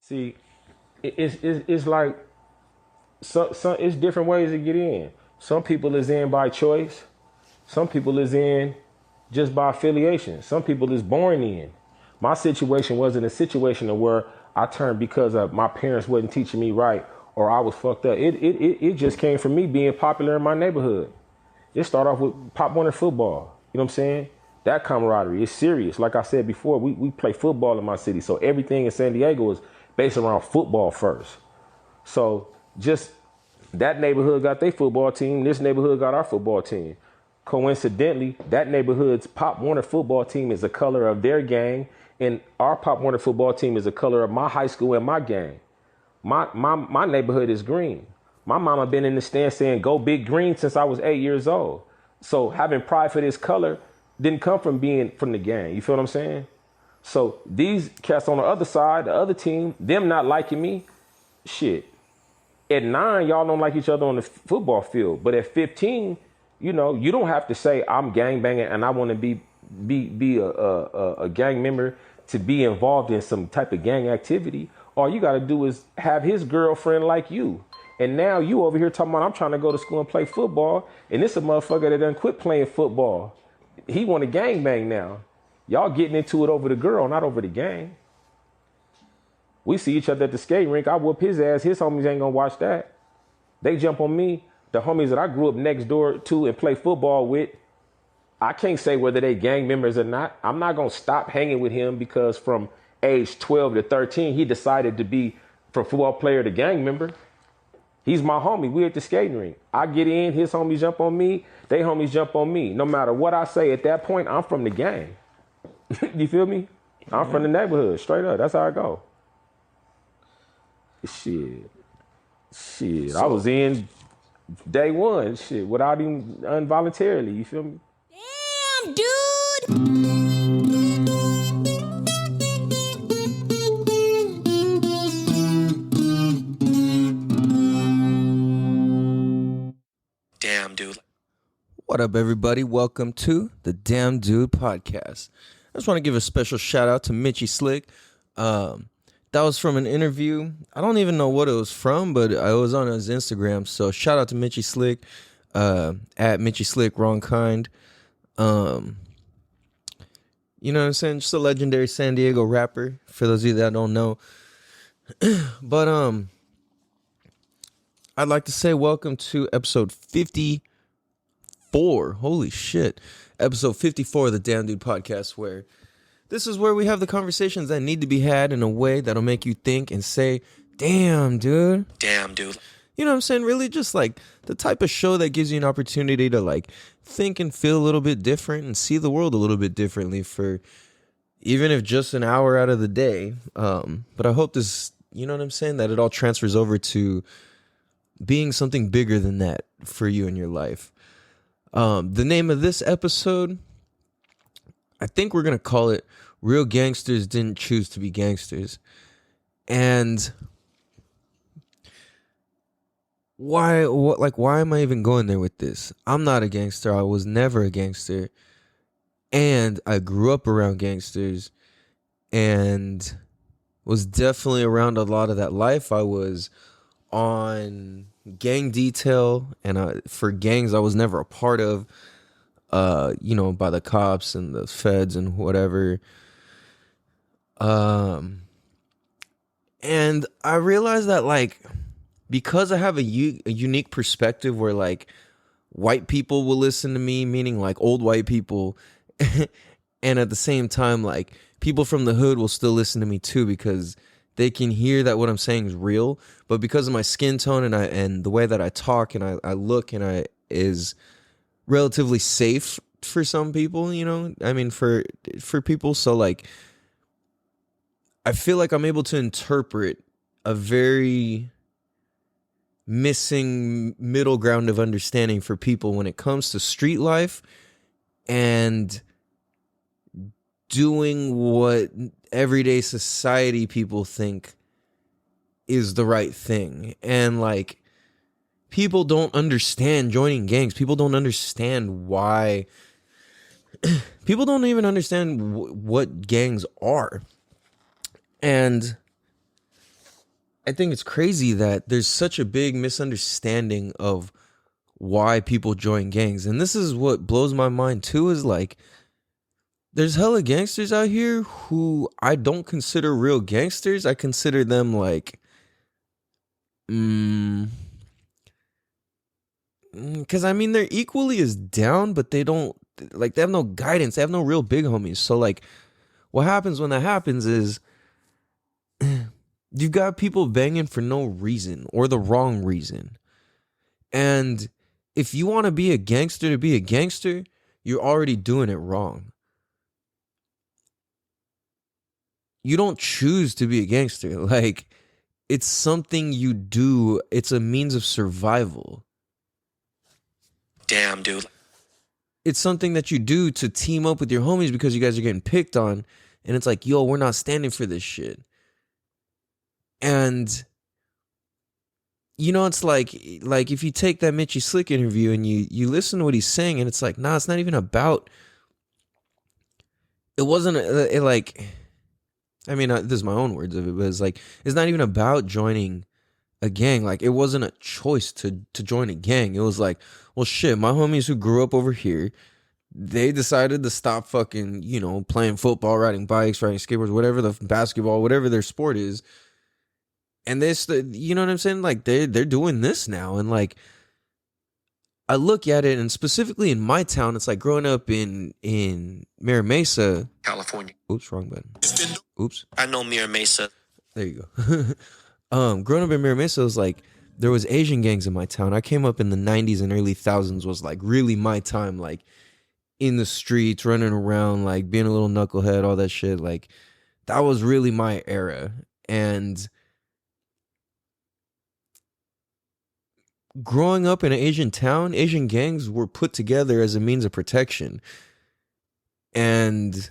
See, it's like some it's different ways to get in. Some people is in by choice. Some people is in just by affiliation. Some people is born in. My situation wasn't a situation of where I turned because of my parents wasn't teaching me right or I was fucked up. It just came from me being popular in my neighborhood. It started off with Pop Warner football. You know what I'm saying? That camaraderie is serious. Like I said before, we play football in my city. So everything in San Diego is based around football first. So just that neighborhood got their football team. This neighborhood got our football team. Coincidentally, that neighborhood's Pop Warner football team is the color of their gang, and our Pop Warner football team is the color of my high school and my gang. My neighborhood is green. My mama been in the stand saying "Go Big Green" since I was 8 years old. So having pride for this color didn't come from being from the gang. You feel what I'm saying? So these cats on the other side, the other team, them not liking me, shit. At 9, y'all don't like each other on the football field, but at 15, you know, you don't have to say I'm gang banging and I want to be a gang member to be involved in some type of gang activity. All you got to do is have his girlfriend like you. And now you over here talking about I'm trying to go to school and play football, and this a motherfucker that done quit playing football. He want to gang bang now. Y'all getting into it over the girl, not over the gang. We see each other at the skating rink. I whoop his ass. His homies ain't gonna watch that. They jump on me. The homies that I grew up next door to and play football with, I can't say whether they gang members or not. I'm not gonna stop hanging with him because from age 12 to 13, he decided to be from football player to gang member. He's my homie. We at the skating rink. I get in, his homies jump on me, they homies jump on me. No matter what I say at that point, I'm from the gang. You feel me? I'm from the neighborhood, straight up. That's how I go. Shit. So, I was in day one, shit, without even involuntarily. You feel me? Damn, dude! Damn, dude. What up, everybody? Welcome to the Damn Dude podcast. I just want to give a special shout out to Mitchy Slick. That was from an interview. I don't even know what it was from, but I was on his Instagram. So shout out to Mitchy Slick, at Mitchy Slick, wrong kind. You know what I'm saying? Just a legendary San Diego rapper, for those of you that don't know. But I'd like to say welcome to episode 54. Holy shit. Episode 54 of the Damn Dude podcast, where this is where we have the conversations that need to be had in a way that'll make you think and say, damn, dude. Damn, dude. You know what I'm saying? Really just like the type of show that gives you an opportunity to like think and feel a little bit different and see the world a little bit differently for even if just an hour out of the day. But I hope this, you know what I'm saying, that it all transfers over to being something bigger than that for you in your life. The name of this episode, I think we're going to call it Real Gangsters Didn't Choose to Be Gangsters. And why am I even going there with this? I'm not a gangster. I was never a gangster. And I grew up around gangsters and was definitely around a lot of that life. I was on gang detail, and for gangs I was never a part of, by the cops and the feds and whatever. And I realized that, like, because I have a unique perspective where, like, white people will listen to me, meaning, like, old white people, and at the same time, like, people from the hood will still listen to me, too, because they can hear that what I'm saying is real. But because of my skin tone and the way that I talk and I look and I is relatively safe for some people, you know, I mean, for people. So, like, I feel like I'm able to interpret a very missing middle ground of understanding for people when it comes to street life and doing what everyday society people think is the right thing. And, like, people don't understand joining gangs. People don't understand why. People don't even understand what gangs are. And I think it's crazy that there's such a big misunderstanding of why people join gangs. And this is what blows my mind too, is like, there's hella gangsters out here who I don't consider real gangsters. I consider them like, because I mean, they're equally as down, but they don't, like, they have no guidance. They have no real big homies. So like, what happens when that happens is you've got people banging for no reason or the wrong reason. And if you want to be a gangster to be a gangster, you're already doing it wrong. You don't choose to be a gangster. Like, it's something you do. It's a means of survival. Damn, dude. It's something that you do to team up with your homies because you guys are getting picked on. And it's like, yo, we're not standing for this shit. And, you know, it's like if you take that Mitchy Slick interview and you listen to what he's saying, and it's like, nah, it's not even about, it wasn't, I mean, this is my own words of it, but it's like, it's not even about joining a gang. Like, it wasn't a choice to join a gang. It was like, well, shit, my homies who grew up over here, they decided to stop fucking, you know, playing football, riding bikes, riding skateboards, whatever, the basketball, whatever their sport is. And this, you know what I'm saying? Like, they're doing this now. And like, I look at it, and specifically in my town, it's like growing up in Mira Mesa, California. Oops, wrong button. Oops. I know Mira Mesa. There you go. Growing up in Mira Mesa, was like, there was Asian gangs in my town. I came up in the 90s and early thousands, was like really my time, like in the streets, running around, like being a little knucklehead, all that shit. Like, that was really my era. And growing up in an Asian town, Asian gangs were put together as a means of protection. And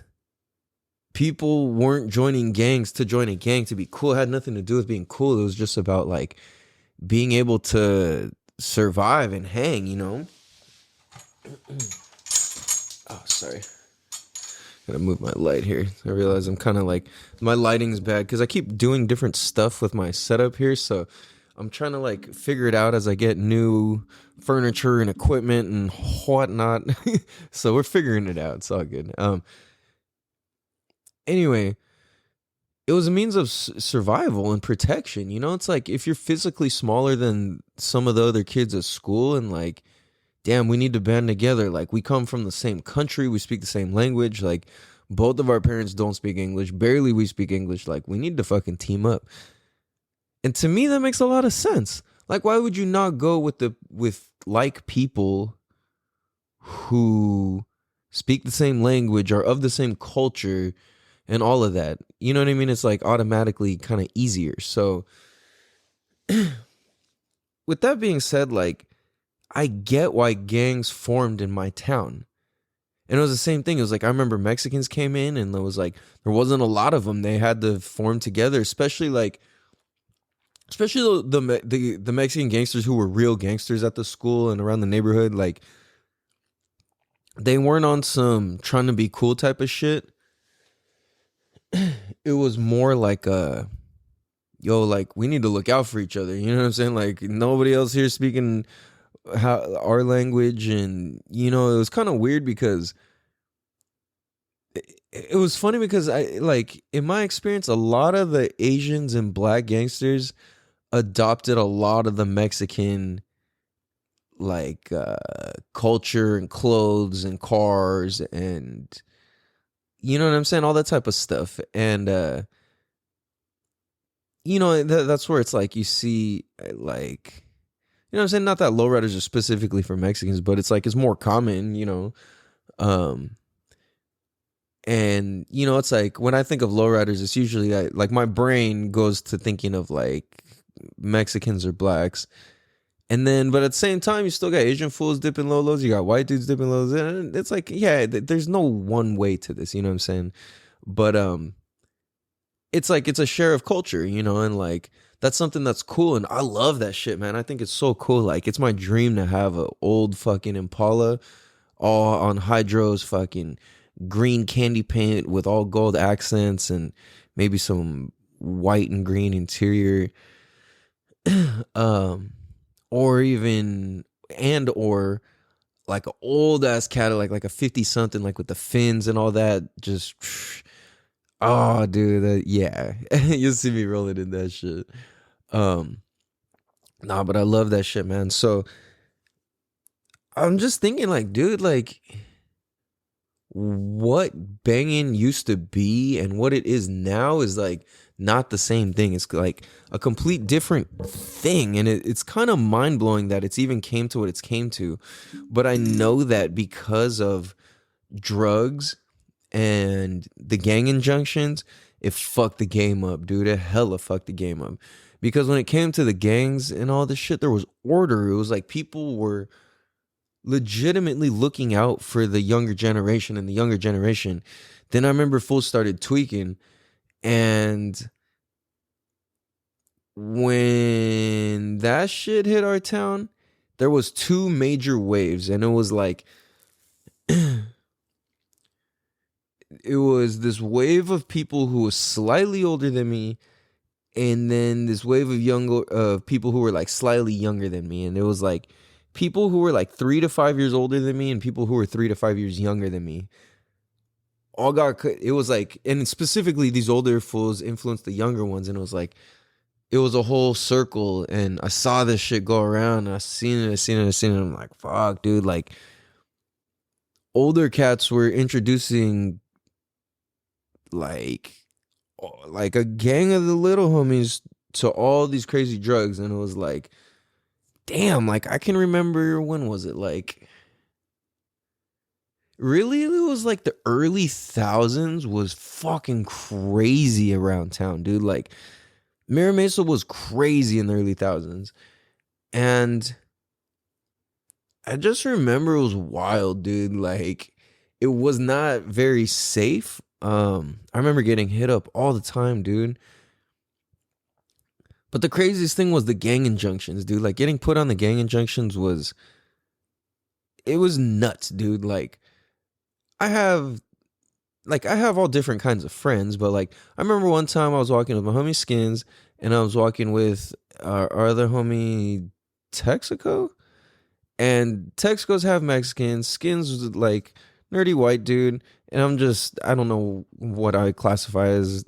people weren't joining gangs to join a gang to be cool. It had nothing to do with being cool. It was just about like being able to survive and hang, you know? Oh, sorry. Gotta move my light here. I realize I'm kind of like, my lighting's bad because I keep doing different stuff with my setup here. So I'm trying to like figure it out as I get new furniture and equipment and whatnot. So we're figuring it out. It's all good. Anyway, it was a means of survival and protection. You know, it's like if you're physically smaller than some of the other kids at school and like, damn, we need to band together. Like, we come from the same country. We speak the same language. Like, both of our parents don't speak English. Barely we speak English. Like, we need to fucking team up. And to me, that makes a lot of sense. Like, why would you not go with like people who speak the same language, are of the same culture, and all of that? You know what I mean? It's like automatically kind of easier. So with that being said, like, I get why gangs formed in my town. And it was the same thing. It was like, I remember Mexicans came in and there was like, there wasn't a lot of them. They had to form together, especially the Mexican gangsters who were real gangsters at the school and around the neighborhood. Like, they weren't on some trying to be cool type of shit. It was more like yo, like, we need to look out for each other. You know what I'm saying? Like, nobody else here speaking our language. And, you know, it was kind of weird because it was funny because in my experience, a lot of the Asians and black gangsters adopted a lot of the Mexican like culture and clothes and cars and, you know what I'm saying, all that type of stuff. And you know, that's where it's like you see, like, you know what I'm saying, not that lowriders are specifically for Mexicans, but it's like it's more common, you know. And, you know, it's like when I think of lowriders, it's usually like my brain goes to thinking of like Mexicans or blacks. And then, but at the same time, you still got Asian fools dipping lolos. You got white dudes dipping lolos. And it's like, yeah, there's no one way to this, you know what I'm saying? But it's like, it's a share of culture, you know, and like, that's something that's cool. And I love that shit, man. I think it's so cool. Like, it's my dream to have an old fucking Impala all on hydros, fucking green candy paint with all gold accents and maybe some white and green interior. or even or like an old ass Cadillac, like a 50 something, like with the fins and all that. Just oh, dude, yeah, you'll see me rolling in that shit. Um, nah, but I love that shit, man. So I'm just thinking, like, dude, like, what banging used to be and what it is now is like not the same thing. It's like a complete different thing, and it's kind of mind blowing that it's even came to what it's came to. But I know that because of drugs and the gang injunctions, it fucked the game up, dude. It hella fucked the game up. Because when it came to the gangs and all this shit, there was order. It was like people were legitimately looking out for the younger generation and the younger generation. Then I remember fools started tweaking, and when that shit hit our town, there was two major waves, and it was like it was this wave of people who was slightly older than me, and then this wave of younger people who were like slightly younger than me, and it was like people who were like 3 to 5 years older than me and people who were 3 to 5 years younger than me all got. It was like, and specifically these older fools influenced the younger ones, and it was like it was a whole circle, and I saw this shit go around, and I seen it, and I'm like, fuck, dude, like older cats were introducing like a gang of the little homies to all these crazy drugs, and it was like, damn, like I can remember, when was it, like really it was like the early thousands was fucking crazy around town, dude. Like Mira Mesa was crazy in the early thousands, and I just remember it was wild, dude. Like it was not very safe. I remember getting hit up all the time, dude. But the craziest thing was the gang injunctions, dude. Like getting put on the gang injunctions was, it was nuts, dude. Like I have all different kinds of friends, but like I remember one time I was walking with my homie Skins, and I was walking with our other homie Texaco, and Texaco's half Mexican, Skins was like nerdy white dude, and I don't know what I classify as.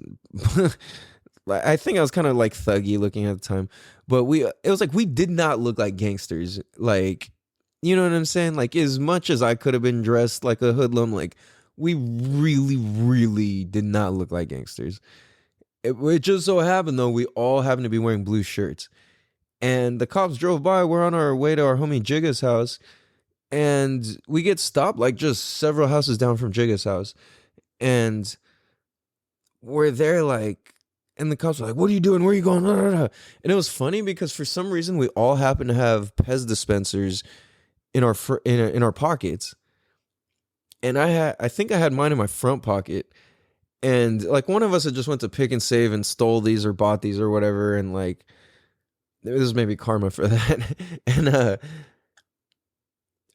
I think I was kind of like thuggy looking at the time, but it was like we did not look like gangsters. Like, you know what I'm saying? Like as much as I could have been dressed like a hoodlum, like we really, really did not look like gangsters. It just so happened though, we all happened to be wearing blue shirts, and the cops drove by. We're on our way to our homie Jigga's house, and we get stopped like just several houses down from Jigga's house, and we're there like. And the cops were like, "What are you doing? Where are you going?" And it was funny because for some reason we all happened to have Pez dispensers in our pockets, and I think I had mine in my front pocket, and like one of us had just went to Pick and Save and stole these or bought these or whatever, and like this is maybe karma for that. And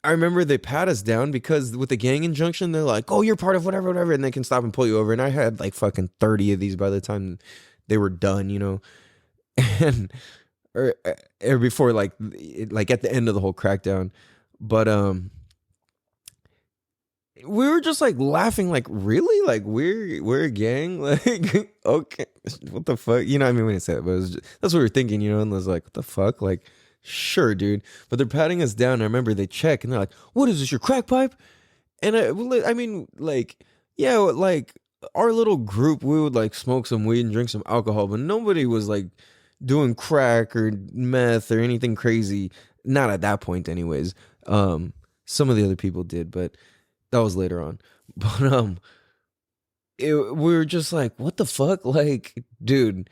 I remember they pat us down because with the gang injunction, they're like, "Oh, you're part of whatever, whatever," and they can stop and pull you over. And I had like fucking 30 of these by the time they were done, you know, and or before like at the end of the whole crackdown. But we were just like laughing, like really, like we're a gang, like okay, what the fuck, you know? I mean, we didn't say it, but it was just, that's what we were thinking, you know. And I was like, what the fuck, like. Sure, dude. But they're patting us down. I remember they check and they're like, "What is this, your crack pipe?" And I mean, like, yeah, like our little group, we would like smoke some weed and drink some alcohol, but nobody was like doing crack or meth or anything crazy. Not at that point, anyways. Some of the other people did, but that was later on. But we were just like, what the fuck, like, dude,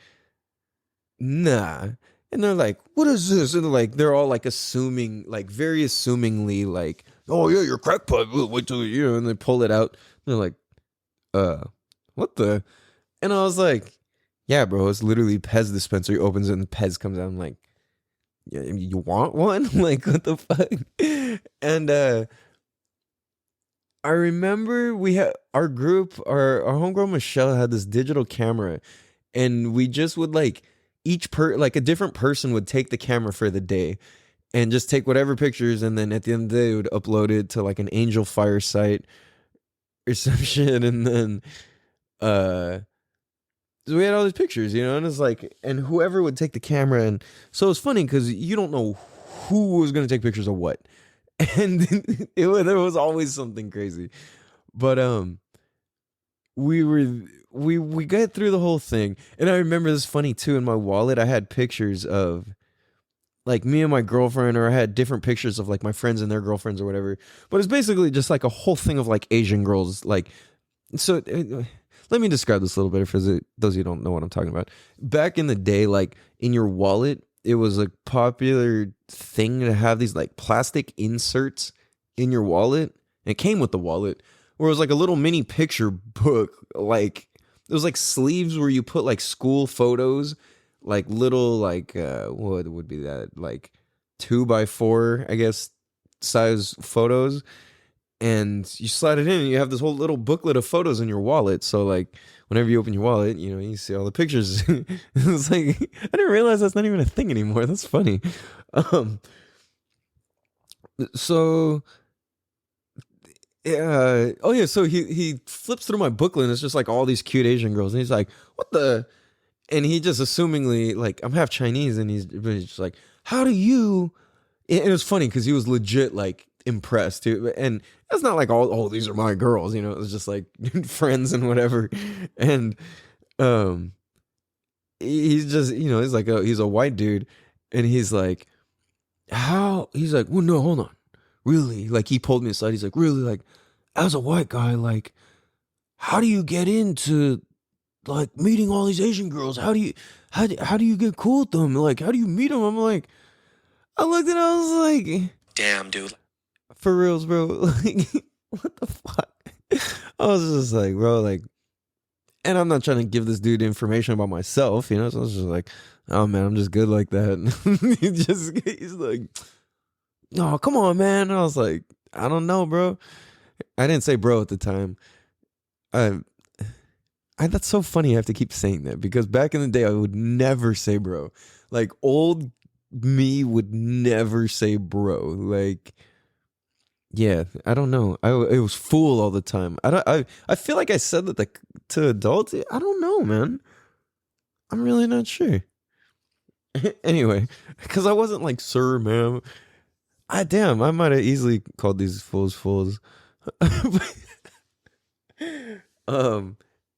nah. And they're like, "What is this?" And they're all like assuming, like very assumingly, like, "Oh yeah, your crack pipe. Wait till you know." And they pull it out. And they're like, what the?" And I was like, "Yeah, bro, it's literally Pez dispenser." He opens it and Pez comes out. I'm like, "Yeah, you want one?" Like, what the fuck? And I remember we had our group, our homegirl Michelle had this digital camera, and we just would like like a different person would take the camera for the day and just take whatever pictures, and then at the end of the day they would upload it to like an Angel Fire site or some shit, and then so we had all these pictures, and it's like, and whoever would take the camera, and so it's funny because you don't know who was gonna take pictures of what, and there was always something crazy, but we got through the whole thing, and I remember this funny too. In my wallet, I had pictures of like me and my girlfriend, or I had different pictures of like my friends and their girlfriends or whatever. But it's basically just like a whole thing of like Asian girls, like so. Let me describe this a little bit for those of you who don't know what I'm talking about. Back in the day, like in your wallet, it was a popular thing to have these like plastic inserts in your wallet. It came with the wallet, where it was like a little mini picture book. Like it was like sleeves where you put like school photos, like little like what would be that, like 2x4, I guess, size photos. And you slide it in and you have this whole little booklet of photos in your wallet. So like whenever you open your wallet, you see all the pictures. It's like, I didn't realize that's not even a thing anymore. That's funny. So so he flips through my booklet and it's just like all these cute Asian girls. And he's like, what the? And he just assumingly, like, I'm half Chinese, and he's just like, how do you? And it was funny because he was legit like impressed too, and that's not like all, oh, these are my girls, it was just like friends and whatever. And he's just, he's like he's a white dude, and he's like, he's like, well, no, hold on, really, like he pulled me aside, he's like, really, like as a white guy, like how do you get into like meeting all these Asian girls? How do you get cool with them? Like how do you meet them? I'm like, I looked at it, I was like, damn, dude. For reals, bro. Like, what the fuck? I was just like, bro, like, and I'm not trying to give this dude information about myself, so I was just like, oh man, I'm just good like that. He's like, no, come on, man. And I was like, I don't know, bro. I didn't say bro at the time. That's so funny. I have to keep saying that because back in the day, I would never say bro. Like old me would never say bro. Like, yeah, I don't know. It was fool all the time. I feel like I said that to adults. I don't know, man. I'm really not sure. Anyway, because I wasn't like, sir, ma'am. I might have easily called these fools.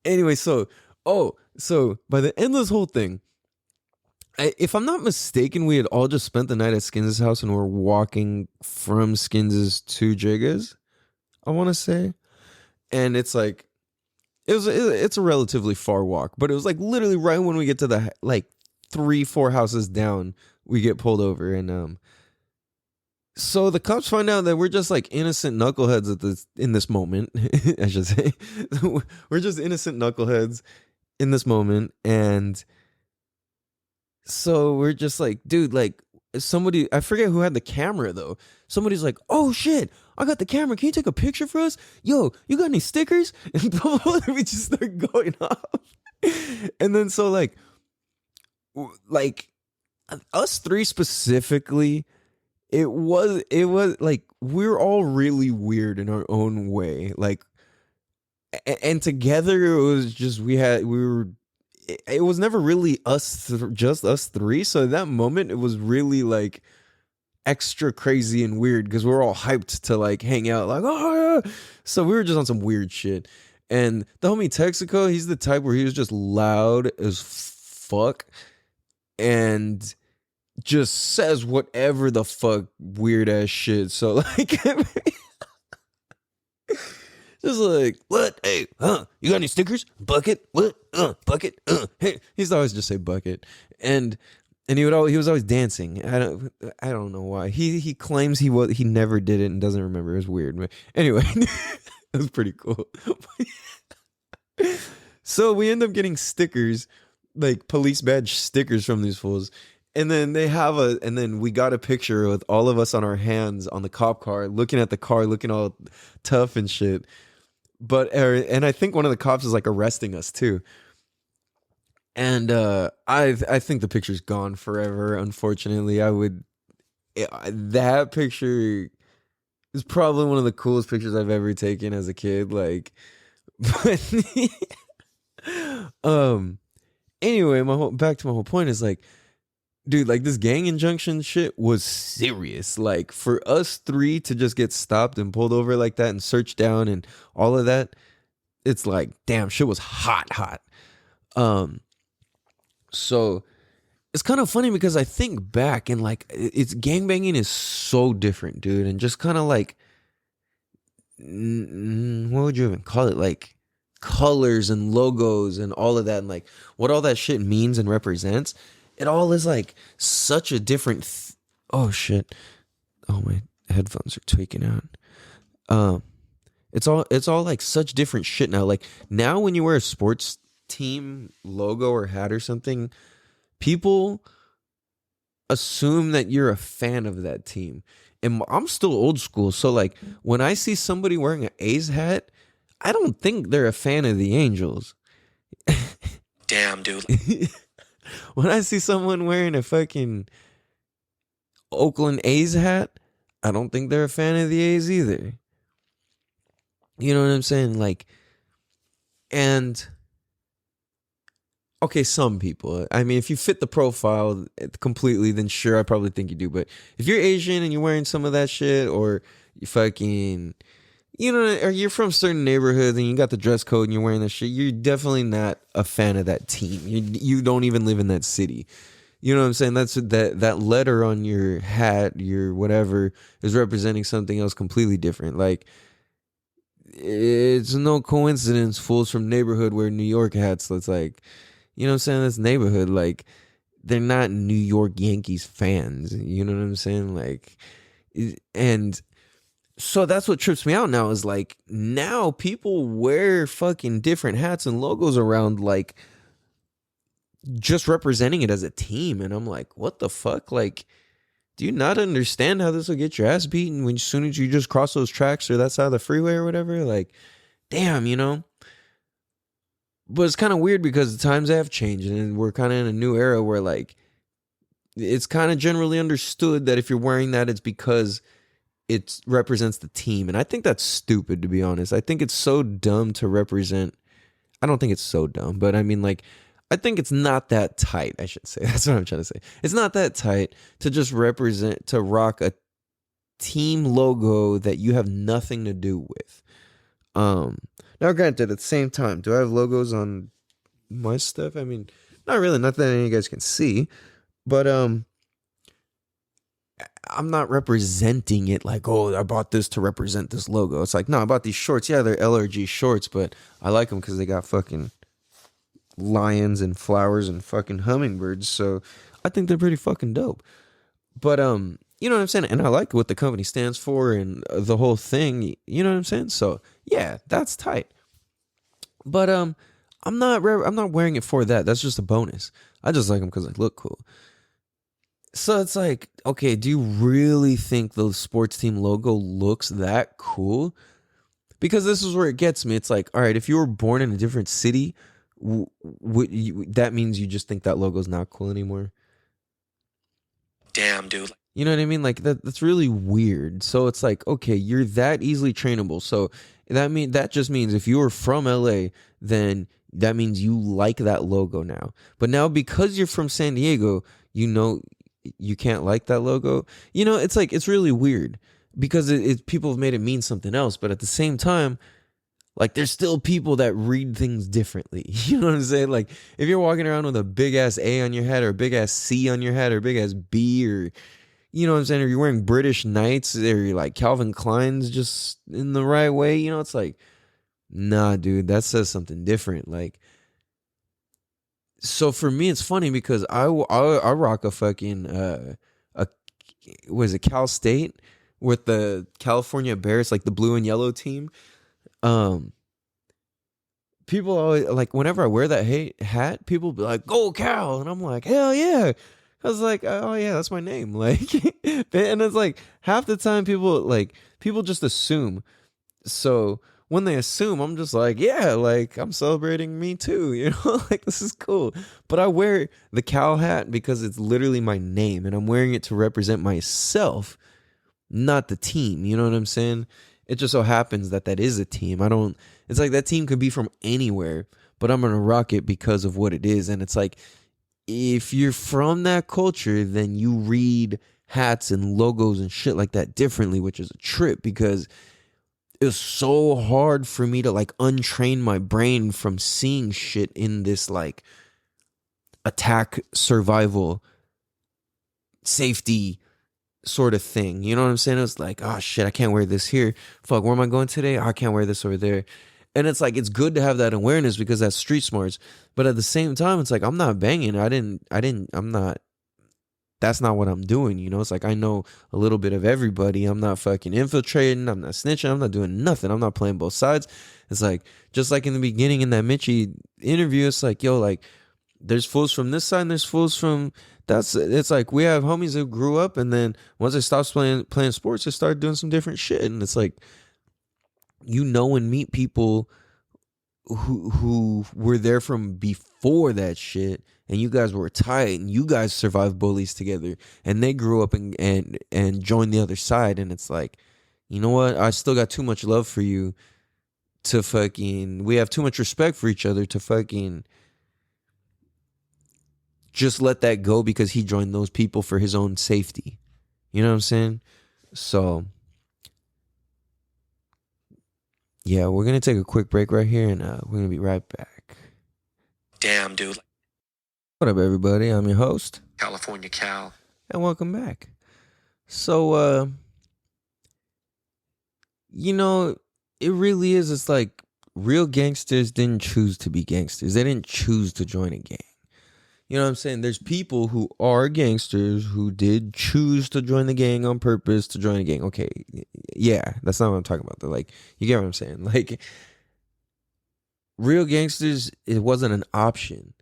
Anyway, so by the end of this whole thing, if I'm not mistaken, we had all just spent the night at Skins' house and we're walking from Skins' to Jigga's, I want to say. And it's like, it's a relatively far walk, but it was like literally right when we get to the like 3-4 houses down, we get pulled over. And so the cops find out that we're just like innocent knuckleheads in this moment, I should say. We're just innocent knuckleheads in this moment. And so we're just like, dude, like somebody, I forget who had the camera though. Somebody's like, oh shit, I got the camera. Can you take a picture for us? Yo, you got any stickers? And we just start going off. And then so like us three specifically, it was like, we're all really weird in our own way. Like, and together it was just, it was never really just us three. So that moment, it was really like extra crazy and weird because we're all hyped to like hang out. Like, oh, yeah. So we were just on some weird shit. And the homie Texaco, he's the type where he was just loud as fuck and just says whatever the fuck weird ass shit. So like, just like, what? Hey, you got any stickers? Bucket? What? Bucket? Hey. He's always just say bucket. And he was always dancing. I don't know why. He claims he never did it and doesn't remember. It was weird. But anyway, it was pretty cool. So we end up getting stickers, like police badge stickers from these fools. And then and then we got a picture with all of us on our hands on the cop car, looking at the car, looking all tough and shit. But and I think one of the cops is like arresting us too. And I think the picture's gone forever. Unfortunately, that picture is probably one of the coolest pictures I've ever taken as a kid. Like, but um, anyway, back to my whole point is like, dude, like this gang injunction shit was serious. Like for us three to just get stopped and pulled over like that and searched down and all of that, it's like, damn, shit was hot. So it's kind of funny because I think back and like it's gangbanging is so different, dude, and just kind of like what would you even call it? Like colors and logos and all of that, and like what all that shit means and represents. It all is like such a different. Oh shit! Oh, my headphones are tweaking out. It's all like such different shit now. Like now, when you wear a sports team logo or hat or something, people assume that you're a fan of that team. And I'm still old school, so like when I see somebody wearing an A's hat, I don't think they're a fan of the Angels. Damn, dude. When I see someone wearing a fucking Oakland A's hat, I don't think they're a fan of the A's either. You know what I'm saying? Like, and okay, some people. I mean, if you fit the profile completely, then sure, I probably think you do. But if you're Asian and you're wearing some of that shit, or you fucking, you know, or you're from certain neighborhoods and you got the dress code and you're wearing that shit, you're definitely not a fan of that team. You don't even live in that city. You know what I'm saying? That's that letter on your hat, your whatever, is representing something else completely different. Like, it's no coincidence fools from neighborhood wear New York hats. That's like, you know what I'm saying? That's neighborhood. Like, they're not New York Yankees fans. You know what I'm saying? Like, and so that's what trips me out now is like, now people wear fucking different hats and logos around, like, just representing it as a team. And I'm like, what the fuck? Like, do you not understand how this will get your ass beaten when as soon as you just cross those tracks or that side of the freeway or whatever? Like, damn, you know? But it's kind of weird because the times have changed and we're kind of in a new era where like it's kind of generally understood that if you're wearing that, it's because it represents the team. And I think that's stupid, to be honest. I think it's so dumb to represent. I don't think it's so dumb, but I mean, like, I think it's not that tight, I should say. That's what I'm trying to say. It's not that tight to just represent, to rock a team logo that you have nothing to do with. Now, granted, at the same time, do I have logos on my stuff? I mean, not really, not that any of you guys can see, but I'm not representing it like, oh, I bought this to represent this logo. It's like, no, I bought these shorts. Yeah, they're LRG shorts, but I like them because they got fucking lions and flowers and fucking hummingbirds. So I think they're pretty fucking dope. But you know what I'm saying? And I like what the company stands for and the whole thing. You know what I'm saying? So yeah, that's tight. But I'm not wearing it for that. That's just a bonus. I just like them because they look cool. So it's like, okay, do you really think the sports team logo looks that cool? Because this is where it gets me. It's like, all right, if you were born in a different city, that means you just think that logo's not cool anymore. Damn, dude. You know what I mean? Like that's really weird. So it's like, okay, you're that easily trainable. So that just means if you were from LA, then that means you like that logo now. But now because you're from San Diego, you know you can't like that logo. You know, it's like, it's really weird because people have made it mean something else. But at the same time, like, there's still people that read things differently. You know what I'm saying? Like, if you're walking around with a big ass A on your head or a big ass C on your head or a big ass B, or, you know what I'm saying? Or you're wearing British Knights or you're like Calvin Klein's just in the right way, you know, it's like, nah, dude, that says something different. Like, so for me, it's funny because I rock a fucking, was it Cal State with the California Bears, like the blue and yellow team. People always, like, whenever I wear that hat, people be like, "Go Cal," and I'm like, "Hell yeah!" I was like, "Oh yeah, that's my name." Like, and it's like half the time people just assume. So when they assume, I'm just like, yeah, like I'm celebrating me too, you know, like this is cool. But I wear the cow hat because it's literally my name, and I'm wearing it to represent myself, not the team. You know what I'm saying? It just so happens that is a team. It's like that team could be from anywhere, but I'm going to rock it because of what it is. And it's like, if you're from that culture, then you read hats and logos and shit like that differently, which is a trip, because it's so hard for me to like untrain my brain from seeing shit in this like attack, survival, safety sort of thing. You know what I'm saying? It's like, oh shit, I can't wear this here. Fuck, where am I going today? Oh, I can't wear this over there. And it's like, it's good to have that awareness because that's street smarts. But at the same time, it's like, I'm not banging. That's not what I'm doing. You know, it's like, I know a little bit of everybody. I'm not fucking infiltrating. I'm not snitching. I'm not doing nothing. I'm not playing both sides. It's like, just like in the beginning in that Mitchy interview, it's like, yo, like, there's fools from this side and there's fools from it's like we have homies who grew up, and then once they stopped playing sports, they started doing some different shit. And it's like, you know, and meet people who were there from before that shit, and you guys were tight, and you guys survived bullies together, and they grew up and joined the other side. And it's like, you know what? I still got too much love for you to fucking, we have too much respect for each other to fucking just let that go because he joined those people for his own safety. You know what I'm saying? So, yeah, we're going to take a quick break right here, and we're going to be right back. Damn, dude. What up, everybody? I'm your host, California Cal. and welcome back. So, you know, it really is. It's like real gangsters didn't choose to be gangsters. They didn't choose to join a gang. You know what I'm saying? There's people who are gangsters who did choose to join the gang on purpose to join a gang. Okay, yeah, that's not what I'm talking about. They're like, you get what I'm saying? Like, real gangsters, it wasn't an option.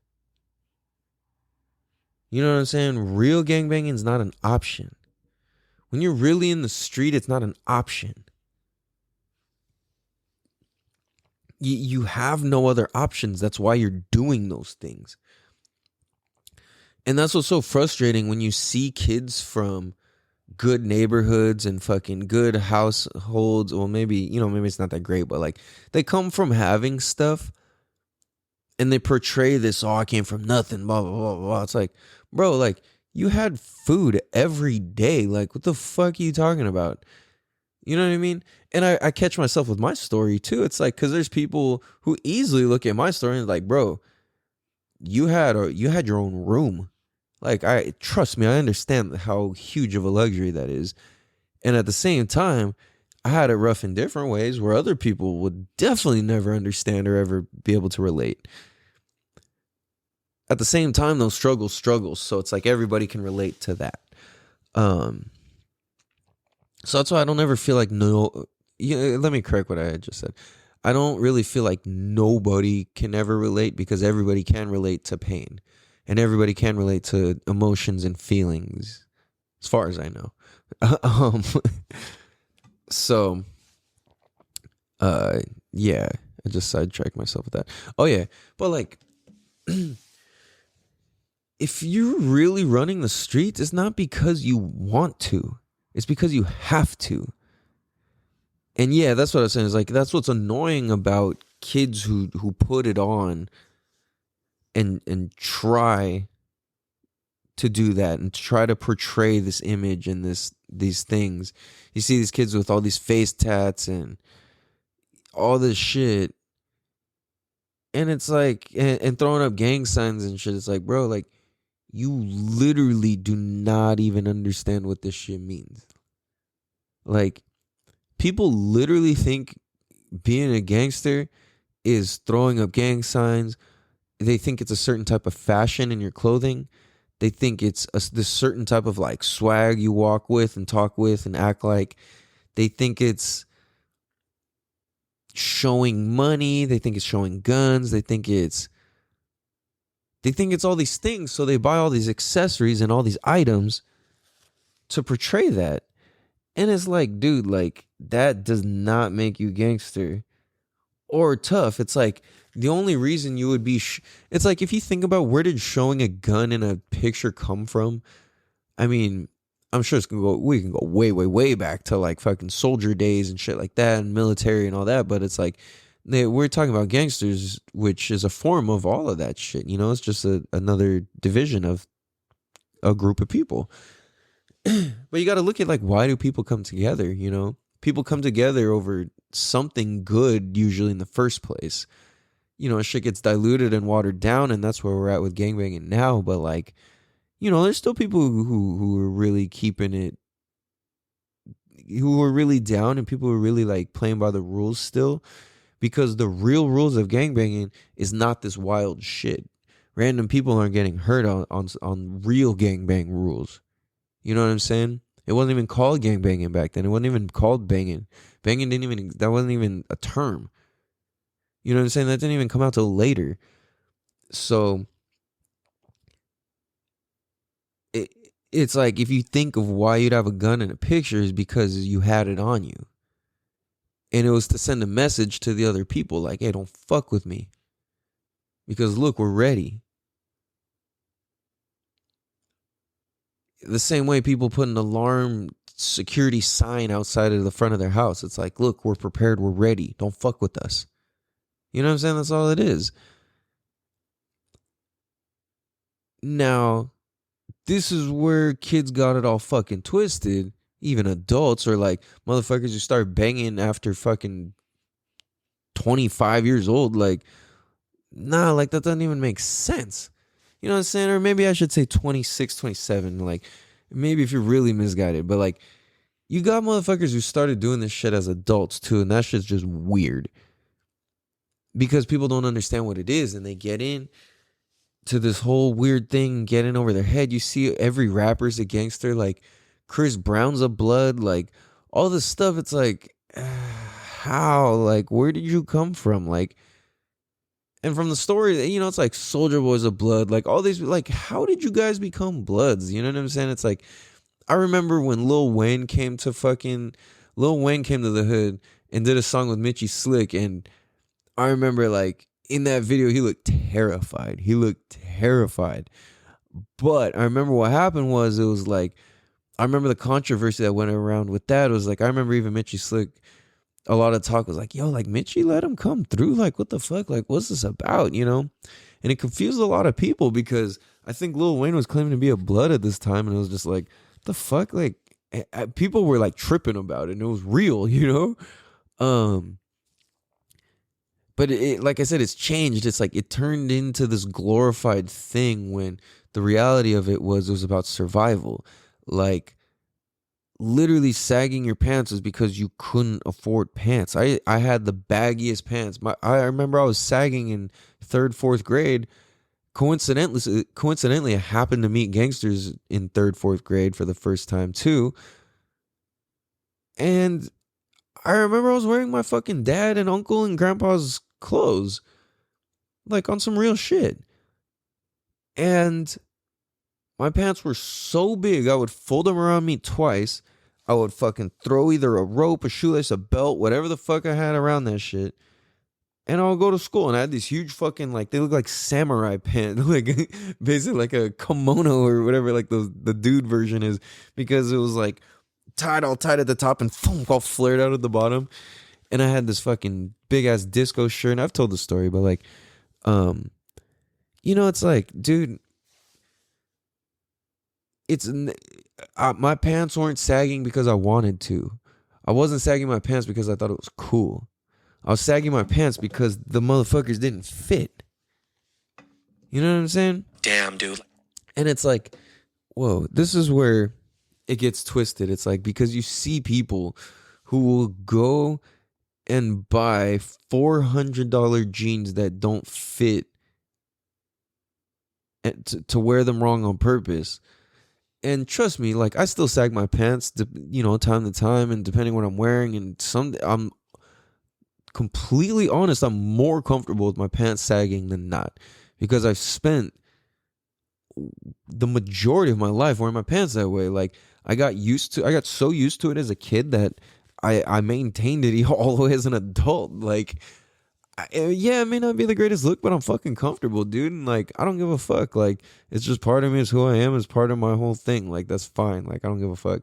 You know what I'm saying? Real gangbanging is not an option. When you're really in the street, it's not an option. You have no other options. That's why you're doing those things. And that's what's so frustrating when you see kids from good neighborhoods and fucking good households. Well, maybe it's not that great, but like they come from having stuff and they portray this, oh, I came from nothing, blah, blah, blah, blah. It's like, bro, like you had food every day. Like, what the fuck are you talking about? You know what I mean? And I catch myself with my story too. It's like, because there's people who easily look at my story and like, bro, you had your own room. Like, trust me, I understand how huge of a luxury that is. And at the same time, I had it rough in different ways where other people would definitely never understand or ever be able to relate. At the same time, those struggles. So it's like everybody can relate to that. So that's why I don't ever feel like let me correct what I had just said. I don't really feel like nobody can ever relate, because everybody can relate to pain and everybody can relate to emotions and feelings, as far as I know. So, yeah, I just sidetracked myself with that. Oh yeah, but like, if you're really running the streets, it's not because you want to, it's because you have to. And yeah, that's what I was saying. Is like, that's what's annoying about kids who put it on and try to do that and try to portray this image and these things. You see these kids with all these face tats and all this shit, and it's like, and throwing up gang signs and shit. It's like, bro, like, you literally do not even understand what this shit means. Like, people literally think being a gangster is throwing up gang signs. They think it's a certain type of fashion in your clothing. They think it's this certain type of like swag you walk with and talk with and act like. They think it's showing money. They think it's showing guns. They think it's all these things. So they buy all these accessories and all these items to portray that. And it's like, dude, like, that does not make you gangster. or tough. It's like the only reason you would be it's like if you think about where did showing a gun in a picture come from. I mean, I'm sure we can go way, way, way back to like fucking soldier days and shit like that and military and all that. But it's like we're talking about gangsters, which is a form of all of that shit. You know, it's just another division of a group of people. But you got to look at like, why do people come together? You know, people come together over something good, usually in the first place. You know, shit gets diluted and watered down, and that's where we're at with gangbanging now. But like, you know, there's still people who are really keeping it, who are really down, and people who are really like playing by the rules still, because the real rules of gangbanging is not this wild shit. Random people aren't getting hurt on real gangbang rules. You know what I'm saying? It wasn't even called gangbanging back then. It wasn't even called banging. That wasn't even a term. You know what I'm saying? That didn't even come out till later. So it's like, if you think of why you'd have a gun in a picture, is because you had it on you. And it was to send a message to the other people like, hey, don't fuck with me. Because look, we're ready. The same way people put an alarm security sign outside of the front of their house. It's like, look, we're prepared, we're ready. Don't fuck with us. You know what I'm saying? That's all it is. Now, this is where kids got it all fucking twisted. Even adults are like, motherfuckers who start banging after fucking 25 years old. Like, nah, like that doesn't even make sense. You know what I'm saying? Or maybe I should say 26, 27. Like, maybe if you're really misguided. But like, you got motherfuckers who started doing this shit as adults too. And that shit's just weird. Because people don't understand what it is. And they get in to this whole weird thing, getting over their head. You see every rapper's a gangster. Like, Chris Brown's a blood. Like, all this stuff. It's like, how? Like, where did you come from? Like, and from the story, you know, it's like Soulja Boy's a blood. Like, all these, like, how did you guys become bloods? You know what I'm saying? It's like, I remember when Lil Wayne came to the hood and did a song with Mitchy Slick. And I remember, like, in that video, he looked terrified. But I remember what happened was, it was like, I remember the controversy that went around with that. It was like, I remember even Mitchy Slick, a lot of talk was like, yo, like, Mitchy let him come through. Like, what the fuck? Like, what's this about, you know? And it confused a lot of people, because I think Lil Wayne was claiming to be a blood at this time. And it was just like, the fuck? Like, people were like tripping about it, and it was real, you know? But it, like I said, it's changed. It's like, it turned into this glorified thing when the reality of it was about survival. Like, literally sagging your pants is because you couldn't afford pants. I had the baggiest pants. I remember I was sagging in 3rd, 4th grade. Coincidentally, I happened to meet Gangsters in 3rd, 4th grade for the first time too. And I remember I was wearing my fucking dad and uncle and grandpa's clothes, like, on some real shit. And my pants were so big, I would fold them around me twice. I would fucking throw either a rope, a shoelace, a belt, whatever the fuck I had around that shit. And I would go to school, and I had these huge fucking, like, they look like samurai pants, like, basically like a kimono or whatever, like the dude version is, because it was like all tight at the top and all flared out at the bottom. And I had this fucking big ass disco shirt, and I've told the story, but like, you know, it's like, dude, my pants weren't sagging because I wanted to. I wasn't sagging my pants because I thought it was cool. I was sagging my pants because the motherfuckers didn't fit. You know what I'm saying? Damn, dude. And it's like, whoa, this is where it gets twisted. It's like, because you see people who will go and buy $400 jeans that don't fit, and to wear them wrong on purpose. And trust me, like, I still sag my pants, you know, time to time, and depending what I'm wearing. And I'm completely honest, I'm more comfortable with my pants sagging than not, because I've spent the majority of my life wearing my pants that way. Like, I got so used to it as a kid that I maintained it all the way as an adult. Like, Yeah, it may not be the greatest look, but I'm fucking comfortable, dude. And like, I don't give a fuck. Like, it's just part of me. It's who I am. It's part of my whole thing. Like, that's fine. Like, I don't give a fuck.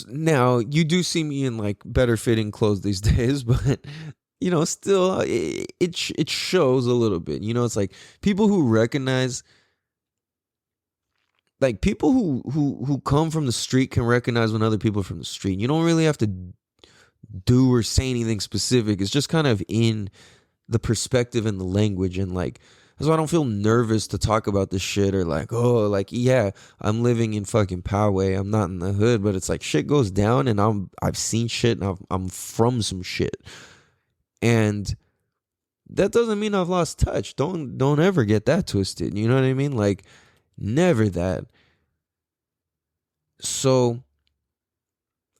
Now, you do see me in like better fitting clothes these days, but you know, still, it shows a little bit. You know, it's like people who recognize, like people who come from the street can recognize when other people are from the street. You don't really have to do or say anything specific. It's just kind of in the perspective and the language, and like that's why I don't feel nervous to talk about this shit, or like, oh, like, yeah, I'm living in fucking Poway, I'm not in the hood, but it's like shit goes down, and I've seen shit, and I'm from some shit, and that doesn't mean I've lost touch. Don't ever get that twisted. You know what I mean? Like, never that. So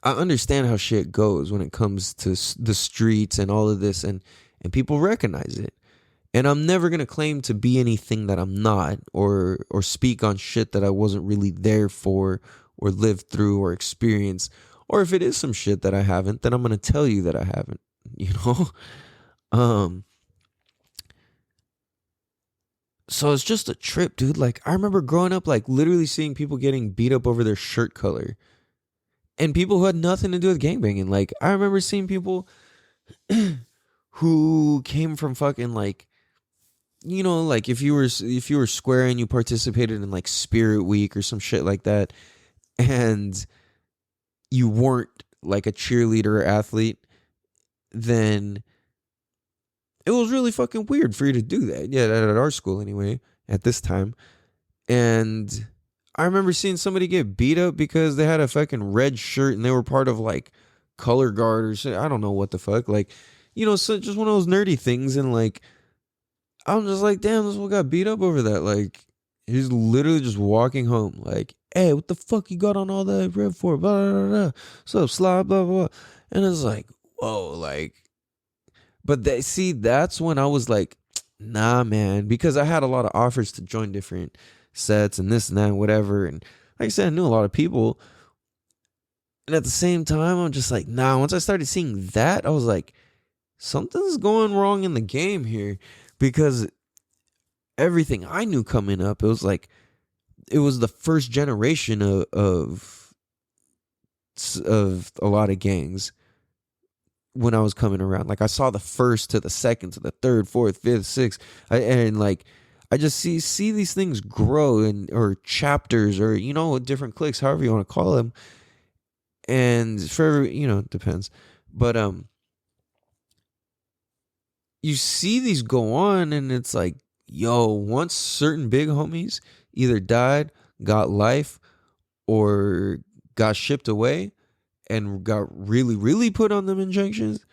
I understand how shit goes when it comes to the streets and all of this, and people recognize it. And I'm never going to claim to be anything that I'm not, or speak on shit that I wasn't really there for, or lived through, or experienced. Or if it is some shit that I haven't, then I'm going to tell you that I haven't, you know? So it's just a trip, dude. Like, I remember growing up, like, literally seeing people getting beat up over their shirt color. And people who had nothing to do with gangbanging. Like, I remember seeing people who came from fucking, like, you know, like if you were square and you participated in like Spirit Week or some shit like that, and you weren't like a cheerleader or athlete, then it was really fucking weird for you to do that. Yeah, at our school anyway, at this time. And I remember seeing somebody get beat up because they had a fucking red shirt and they were part of like color guard or shit. I don't know what the fuck. Like, you know, so just one of those nerdy things. And like, I'm just like, damn, this one got beat up over that. Like, he's literally just walking home. Like, hey, what the fuck you got on all that red for? Blah, blah, blah, blah. So, slide, blah, blah, blah. And it's like, whoa, like, but see, that's when I was like, nah, man, because I had a lot of offers to join different sets and this and that and whatever. And like I said, I knew a lot of people. And at the same time, I'm just like, nah, once I started seeing that, I was like, something's going wrong in the game here. Because everything I knew coming up, it was like, it was the first generation of a lot of gangs when I was coming around. Like, I saw the first to the second to the third, fourth, fifth, sixth. And like, I just see these things grow, and or chapters, or, you know, different cliques, however you want to call them. And for, you know, it depends. But, you see these go on, and it's like, yo, once certain big homies either died, got life, or got shipped away and got really, really put on them injunctions,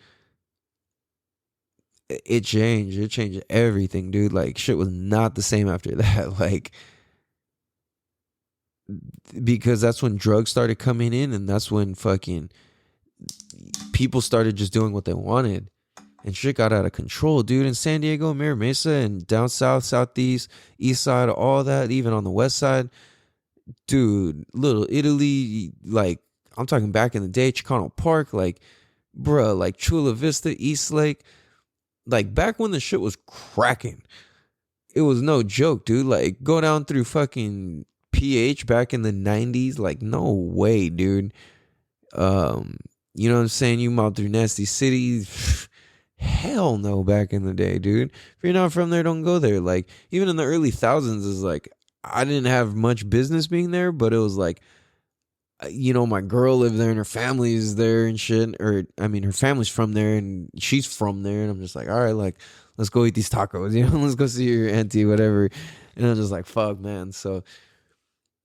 it changed. It changed everything, dude. Like, shit was not the same after that. Like, because that's when drugs started coming in, and that's when fucking people started just doing what they wanted. And shit got out of control, dude. In San Diego, Mira Mesa, and down south, southeast, east side, all that, even on the west side. Dude, Little Italy, like, I'm talking back in the day, Chicano Park, like, bruh, like Chula Vista, East Lake. Like, back when the shit was cracking. It was no joke, dude. Like, go down through fucking PH back in the 90s. Like, no way, dude. You know what I'm saying? You mob through Nasty City. Hell no, back in the day, dude. If you're not from there, don't go there. Like, even in the early thousands, is like, I didn't have much business being there, but it was like, you know, my girl lived there and her family is there and shit. Or, I mean, her family's from there and she's from there. And I'm just like, all right, like, let's go eat these tacos, you know, let's go see your auntie, whatever. And I'm just like, fuck, man. So,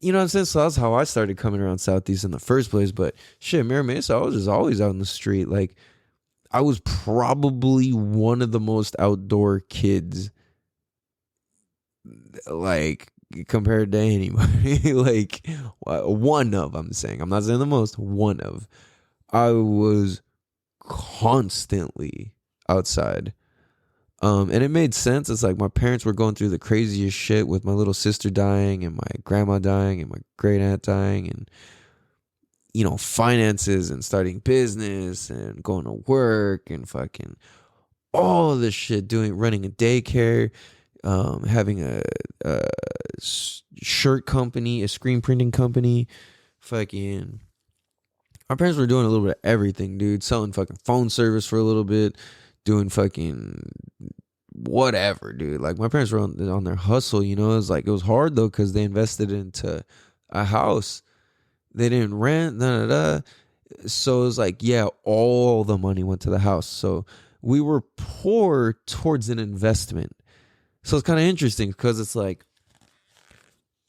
you know what I'm saying? So that's how I started coming around Southeast in the first place. But shit, Mira Mesa, I was just always out in the street. Like, I was probably one of the most outdoor kids, like, compared to anybody. Like, one of, I'm saying. I'm not saying the most, one of. I was constantly outside. And it made sense. It's like my parents were going through the craziest shit with my little sister dying and my grandma dying and my great aunt dying. And finances and starting business and going to work and fucking all of this shit, running a daycare, having a shirt company, a screen printing company, fucking. My parents were doing a little bit of everything, dude. Selling fucking phone service for a little bit, doing fucking whatever, dude. Like, my parents were on their hustle, It was like, it was hard though, because they invested into a house. They didn't rent, so it was like, yeah, all the money went to the house. So we were poor towards an investment. So it's kind of interesting because it's like,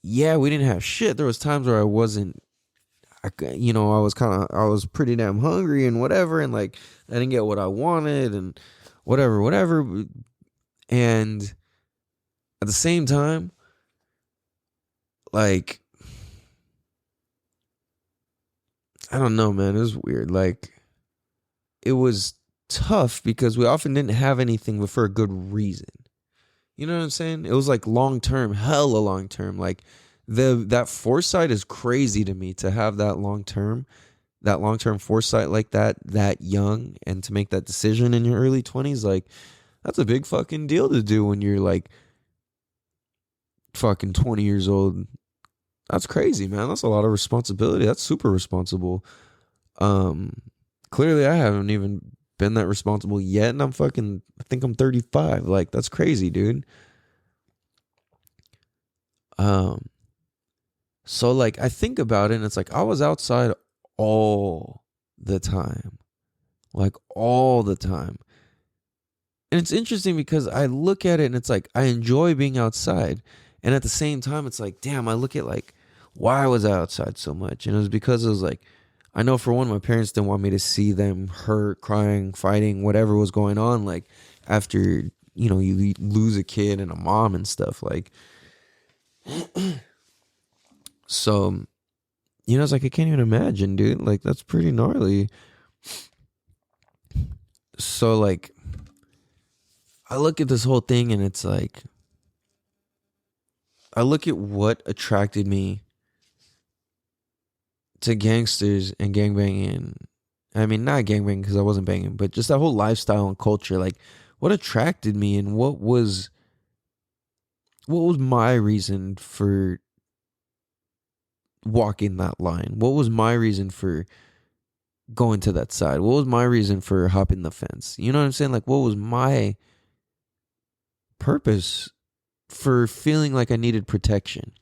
yeah, we didn't have shit. There was times where I was pretty damn hungry and whatever, and like I didn't get what I wanted and whatever. And at the same time, like, I don't know, man. It was weird. Like, it was tough because we often didn't have anything but for a good reason. You know what I'm saying? It was like long term, hella long term. Like, that foresight is crazy to me, to have that long term foresight like that young, and to make that decision in your early 20s. Like, that's a big fucking deal to do when you're like fucking 20 years old. That's crazy, man. That's a lot of responsibility. That's super responsible. Clearly I haven't even been that responsible yet, and I think I'm 35. Like, that's crazy, dude. So like, I think about it, and it's like, I was outside all the time. Like, all the time. And it's interesting because I look at it and it's like, I enjoy being outside. And at the same time, it's like, damn, I look at like, why was I outside so much? And it was because it was like, I know for one, my parents didn't want me to see them hurt, crying, fighting, whatever was going on. Like, after, you lose a kid and a mom and stuff. Like, so, it's like, I can't even imagine, dude. Like, that's pretty gnarly. So, like, I look at this whole thing and it's like, I look at what attracted me to Gangsters and gangbanging. I mean, not gangbanging because I wasn't banging, but just that whole lifestyle and culture. Like, what attracted me, and what was my reason for walking that line? What was my reason for going to that side? What was my reason for hopping the fence? You know what I'm saying? Like, what was my purpose for feeling like I needed protection?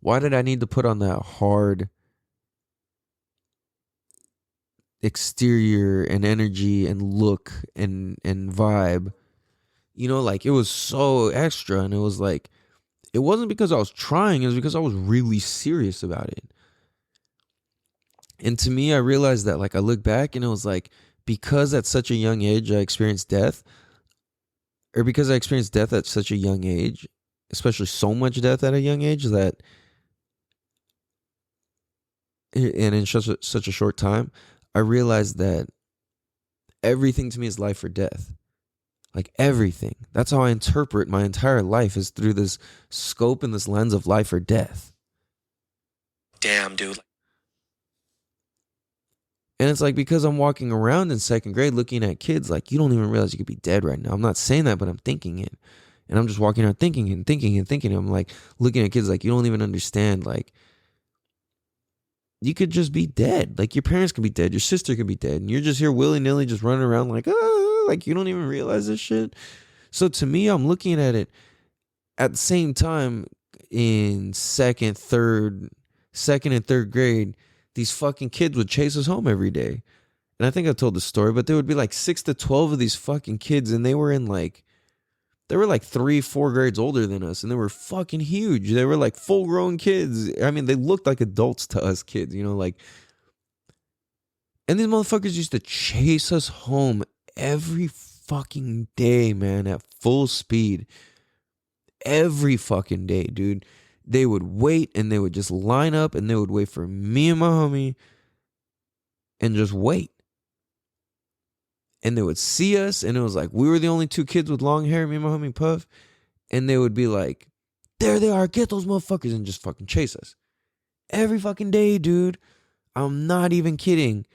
Why did I need to put on that hard exterior and energy and look and vibe? Like, it was so extra, and it was like, it wasn't because I was trying, it was because I was really serious about it. And to me, I realized that, like, I look back and it was like, because at such a young age I experienced death, or because I experienced death at such a young age, especially so much death at a young age, that, and in such a short time, I realized that everything to me is life or death. Like, everything. That's how I interpret my entire life, is through this scope and this lens of life or death. Damn, dude. And it's like, because I'm walking around in second grade looking at kids, like, you don't even realize you could be dead right now. I'm not saying that, but I'm thinking it. And I'm just walking around thinking and thinking and thinking. I'm like, looking at kids like, you don't even understand. Like, you could just be dead. Like, your parents could be dead. Your sister could be dead. And you're just here willy-nilly just running around like, like, you don't even realize this shit. So to me, I'm looking at it at the same time in second and third grade. These fucking kids would chase us home every day. And I think I told the story, but there would be like 6 to 12 of these fucking kids, and they were like 3-4 grades older than us, and they were fucking huge. They were like full grown kids. I mean, they looked like adults to us kids, like, and these motherfuckers used to chase us home every fucking day, man, at full speed. Every fucking day, dude. They would wait, and they would just line up, and they would wait for me and my homie and just wait. And they would see us, and it was like, we were the only 2 kids with long hair, me and my homie Puff. And they would be like, there they are, get those motherfuckers, and just fucking chase us. Every fucking day, dude. I'm not even kidding.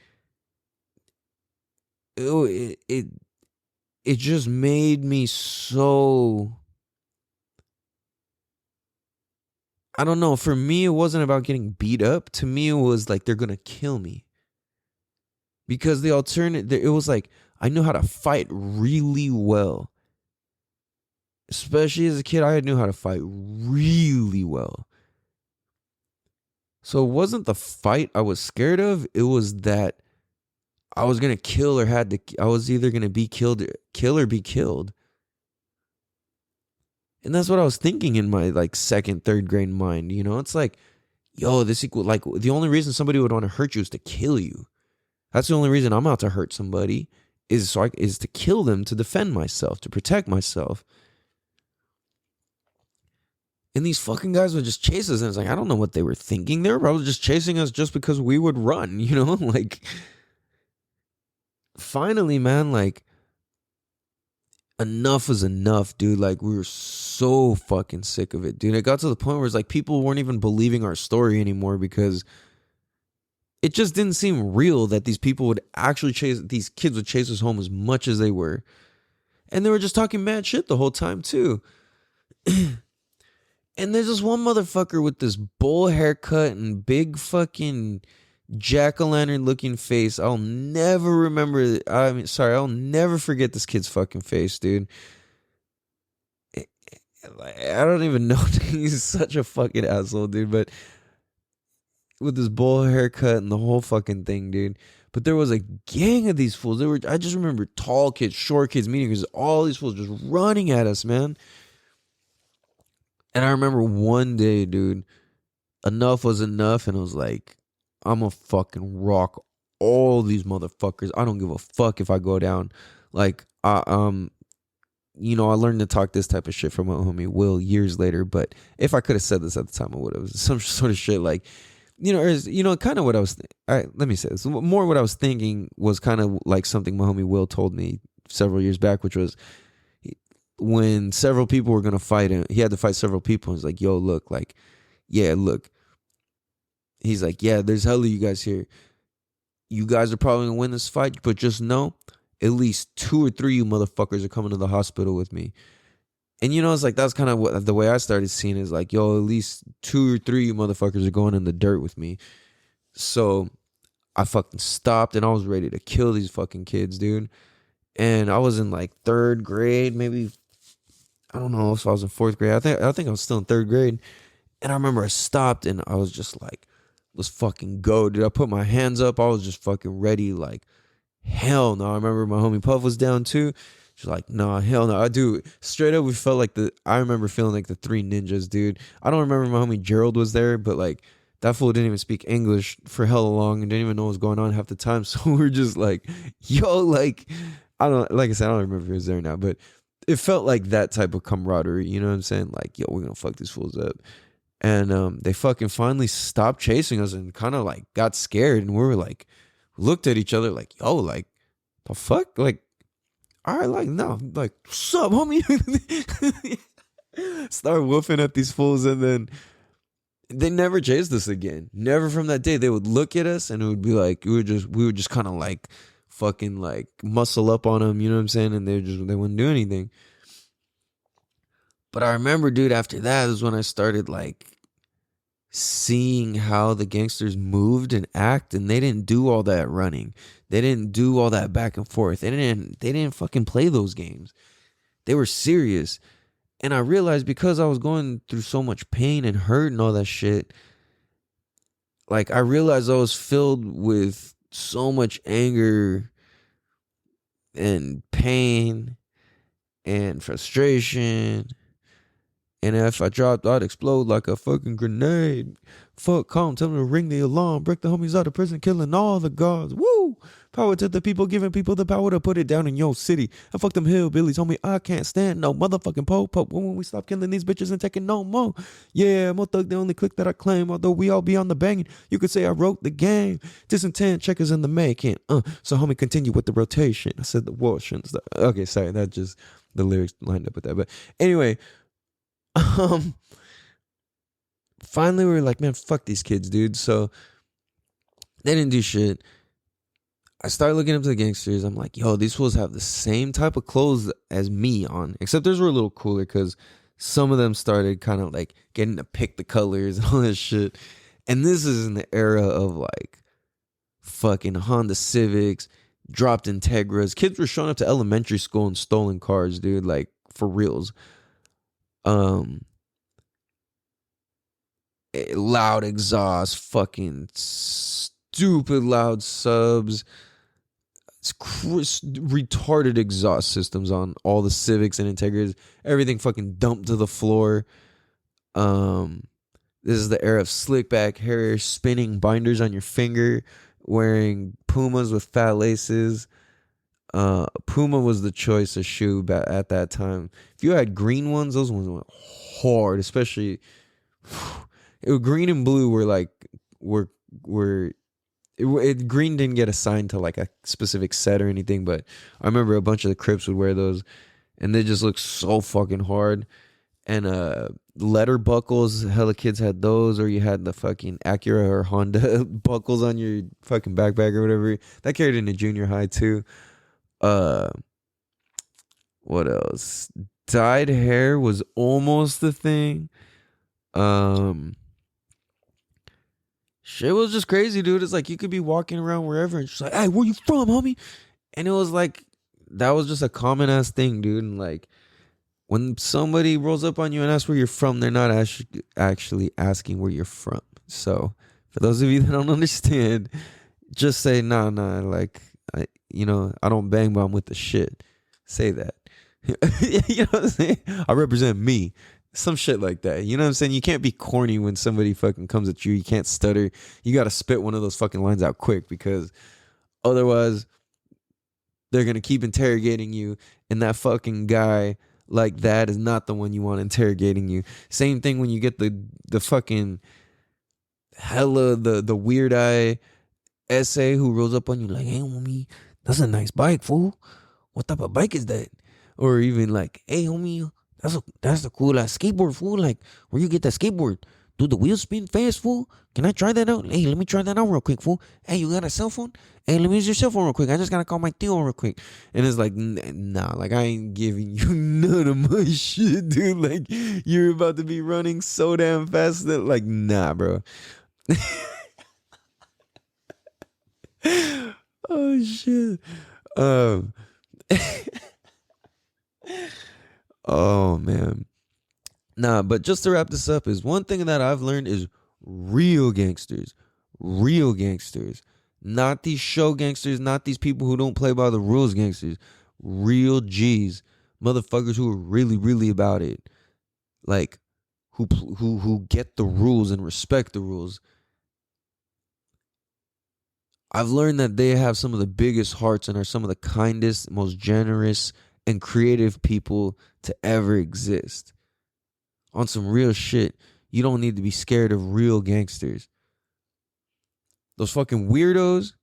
It just made me so, I don't know. For me, it wasn't about getting beat up. To me, it was like they're gonna kill me. Because the alternative, it was like I knew how to fight really well. Especially as a kid, I knew how to fight really well. So it wasn't the fight I was scared of. It was that I was gonna kill or I was either gonna be killed, kill or be killed. And that's what I was thinking in my like second, third grade mind. You know, it's like, yo, this equal, like the only reason somebody would want to hurt you is to kill you. That's the only reason I'm out to hurt somebody is to kill them, to defend myself, to protect myself. And these fucking guys would just chase us, and it's like, I don't know what they were thinking. They were probably just chasing us just because we would run, you know? Like, finally, man, like, enough was enough, dude. Like, we were so fucking sick of it, dude. It got to the point where it's like people weren't even believing our story anymore because it just didn't seem real that these people would actually these kids would chase us home as much as they were. And they were just talking mad shit the whole time, too. And there's this one motherfucker with this bowl haircut and big fucking jack-o'-lantern looking face. I'll never remember. I'll never forget this kid's fucking face, dude. I don't even know. He's such a fucking asshole, dude. But with this bowl haircut and the whole fucking thing, dude. But there was a gang of these fools. I just remember tall kids, short kids meeting because all these fools just running at us, man. And I remember one day, dude, enough was enough, and it was like, I'm gonna fucking rock all these motherfuckers. I don't give a fuck if I go down. Like, I learned to talk this type of shit from my homie Will years later. But if I could have said this at the time, I would have. Some sort of shit like, kind of what I was. Let me say this. More what I was thinking was kind of like something my homie Will told me several years back, which was, when several people were going to fight him, he had to fight several people. He's like, yo, look, like, yeah, look. He's like, yeah, there's hella you guys here. You guys are probably going to win this fight, but just know at least 2 or 3 of you motherfuckers are coming to the hospital with me. And, it's like, that's kind of what the way I started seeing is like, yo, at least 2 or 3 of you motherfuckers are going in the dirt with me. So I fucking stopped and I was ready to kill these fucking kids, dude. And I was in like 3rd grade, maybe. I don't know if I was in 4th grade. I think I was still in 3rd grade. And I remember I stopped and I was just like, let's fucking go, dude. I put my hands up. I was just fucking ready. Like, hell no. I remember my homie Puff was down too. She's like, nah, hell no. I do. Straight up, we felt like I remember feeling like the 3 ninjas, dude. I don't remember my homie Gerald was there, but like, that fool didn't even speak English for hella long and didn't even know what was going on half the time. So we were just like, yo, like, like I said, I don't remember if he was there now, but it felt like that type of camaraderie, you know what I'm saying? Like, yo, we're gonna fuck these fools up. And they fucking finally stopped chasing us and kind of like got scared. And we were like, looked at each other like, yo, like, the fuck? Like, all right, like, no, like, what's up, homie? Start woofing at these fools. And then they never chased us again. Never from that day. They would look at us and it would be like, we would just kind of like, fucking like muscle up on them, you know what I'm saying? And they wouldn't do anything. But I remember, dude, after that is when I started like seeing how the gangsters moved and act, and they didn't do all that running. They didn't do all that back and forth. They didn't fucking play those games. They were serious. And I realized because I was going through so much pain and hurt and all that shit, like I realized I was filled with so much anger and pain and frustration. And if I dropped, I'd explode like a fucking grenade. Fuck, calm, tell them to ring the alarm. Break the homies out of prison, killing all the guards. Woo! Power to the people, giving people the power to put it down in your city. And fuck them hillbillies, homie, I can't stand no motherfucking po-po. When we stop killing these bitches and taking no more. Yeah, Mo Thug, the only click that I claim. Although we all be on the banging, you could say I wrote the game. Disintent, checkers in the making. So homie, continue with the rotation. I said the war shouldn't stop. Okay, sorry, that just, the lyrics lined up with that. But anyway, finally we were like, man, fuck these kids, dude. So They didn't do shit. I started looking up to the Gangsters. I'm like, yo, these fools have the same type of clothes as me on, except theirs were a little cooler because some of them started kind of like getting to pick the colors and all that shit. And this is in the era of like fucking Honda Civics, dropped Integras. Kids were showing up to elementary school in stolen cars, dude, like for reals. Loud exhaust, fucking stupid loud subs. It's retarded exhaust systems on all the Civics and Integras. Everything fucking dumped to the floor. This is the era of slick back hair, spinning binders on your finger, wearing Pumas with fat laces. Puma was the choice of shoe at that time. If you had green ones, those ones went hard, especially green and blue were green didn't get assigned to like a specific set or anything, but I remember a bunch of the Crips would wear those, and they just looked so fucking hard. And letter buckles, hella kids had those, or you had the fucking Acura or Honda buckles on your fucking backpack or whatever. That carried into junior high too. What else? Dyed hair was almost the thing. Shit was just crazy, dude. It's like you could be walking around wherever and just like, hey, where you from, homie? And it was like, that was just a common ass thing, dude. And like, when somebody rolls up on you and asks where you're from, they're not actually asking where you're from. So for those of you that don't understand, just say, nah, like, I don't bang, but I'm with the shit. Say that. You know what I'm saying? I represent me. Some shit like that. You know what I'm saying? You can't be corny when somebody fucking comes at you. You can't stutter. You got to spit one of those fucking lines out quick, because otherwise they're going to keep interrogating you. And that fucking guy like that is not the one you want interrogating you. Same thing when you get the fucking hella, the weird eye essay who rolls up on you like, hey, homie, that's a nice bike, fool. What type of bike is that? Or even like, hey, homie, that's a cool ass skateboard, fool. Like, where you get that skateboard? Do the wheels spin fast, fool? Can I try that out? Hey, let me try that out real quick, fool. Hey, you got a cell phone? Hey, let me use your cell phone real quick. I just gotta call my tío real quick. And it's like, nah, like I ain't giving you none of my shit, dude. Like, you're about to be running so damn fast that, like, nah, bro. Oh shit. Oh man. Nah, but just to wrap this up, is one thing that I've learned is real gangsters. Real gangsters. Not these show gangsters, not these people who don't play by the rules gangsters. Real G's. Motherfuckers who are really, really about it. Like, who get the rules and respect the rules. I've learned that they have some of the biggest hearts and are some of the kindest, most generous, and creative people to ever exist. On some real shit, you don't need to be scared of real gangsters. Those fucking weirdos,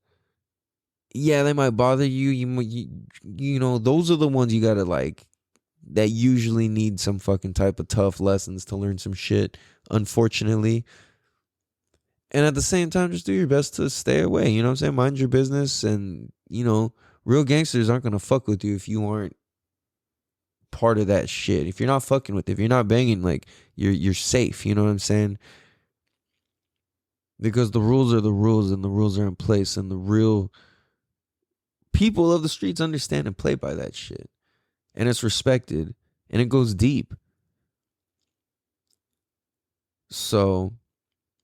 yeah, they might bother you. You know, those are the ones you gotta like, that usually need some fucking type of tough lessons to learn some shit, unfortunately. And at the same time, just do your best to stay away. You know what I'm saying? Mind your business. And, you know, real gangsters aren't going to fuck with you if you aren't part of that shit. If you're not fucking with it, if you're not banging, like, you're safe. You know what I'm saying? Because the rules are the rules, and the rules are in place, and the real people of the streets understand and play by that shit. And it's respected, and it goes deep. So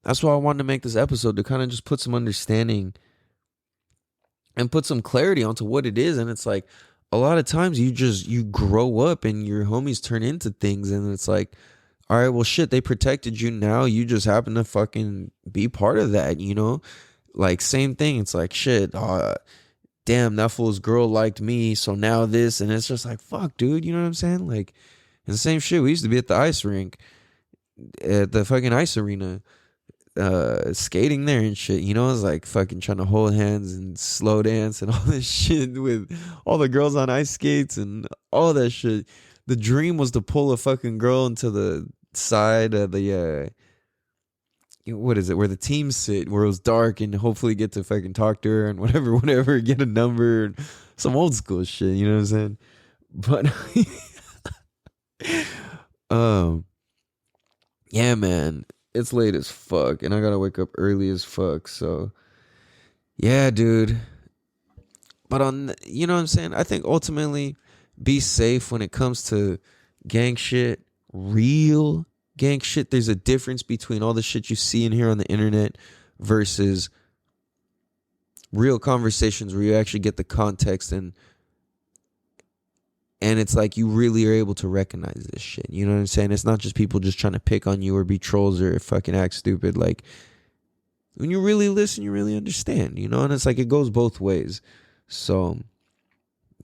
that's why I wanted to make this episode, to kind of just put some understanding and put some clarity onto what it is. And it's like, a lot of times you grow up and your homies turn into things, and it's like, all right, well shit, they protected you, now you just happen to fucking be part of that, you know? Like, same thing, it's like, shit, damn, that fool's girl liked me, so now this, and it's just like, fuck, dude, you know what I'm saying? Like, and the same shit, we used to be at the ice rink, at the fucking ice arena, skating there and shit, you know. It's like fucking trying to hold hands and slow dance and all this shit with all the girls on ice skates and all that shit. The dream was to pull a fucking girl into the side of the what is it, where the teams sit, where it was dark, and hopefully get to fucking talk to her and whatever, get a number, and some old school shit, you know what I'm saying? But yeah, man, it's late as fuck, and I gotta wake up early as fuck. So yeah, dude. But you know what I'm saying? I think ultimately, be safe when it comes to gang shit, real gang shit. There's a difference between all the shit you see and hear on the internet versus real conversations where you actually get the context, and it's like you really are able to recognize this shit. You know what I'm saying? It's not just people just trying to pick on you or be trolls or fucking act stupid. Like, when you really listen, you really understand, you know? And it's like, it goes both ways. So,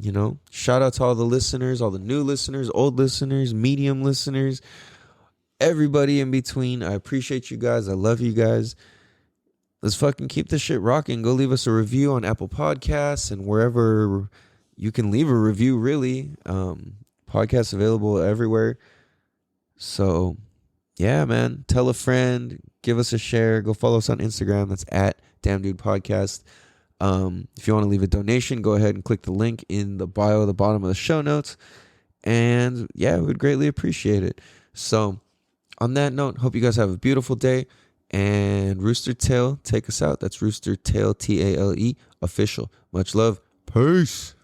you know, shout out to all the listeners, all the new listeners, old listeners, medium listeners, everybody in between. I appreciate you guys. I love you guys. Let's fucking keep this shit rocking. Go leave us a review on Apple Podcasts and wherever you can leave a review, really. Podcasts available everywhere. So, yeah, man. Tell a friend. Give us a share. Go follow us on Instagram. That's at Damn Dude Podcast. If you want to leave a donation, go ahead and click the link in the bio at the bottom of the show notes. And, yeah, we would greatly appreciate it. So, on that note, hope you guys have a beautiful day. And Rooster Tail, take us out. That's Rooster Tail, Tale, official. Much love. Peace.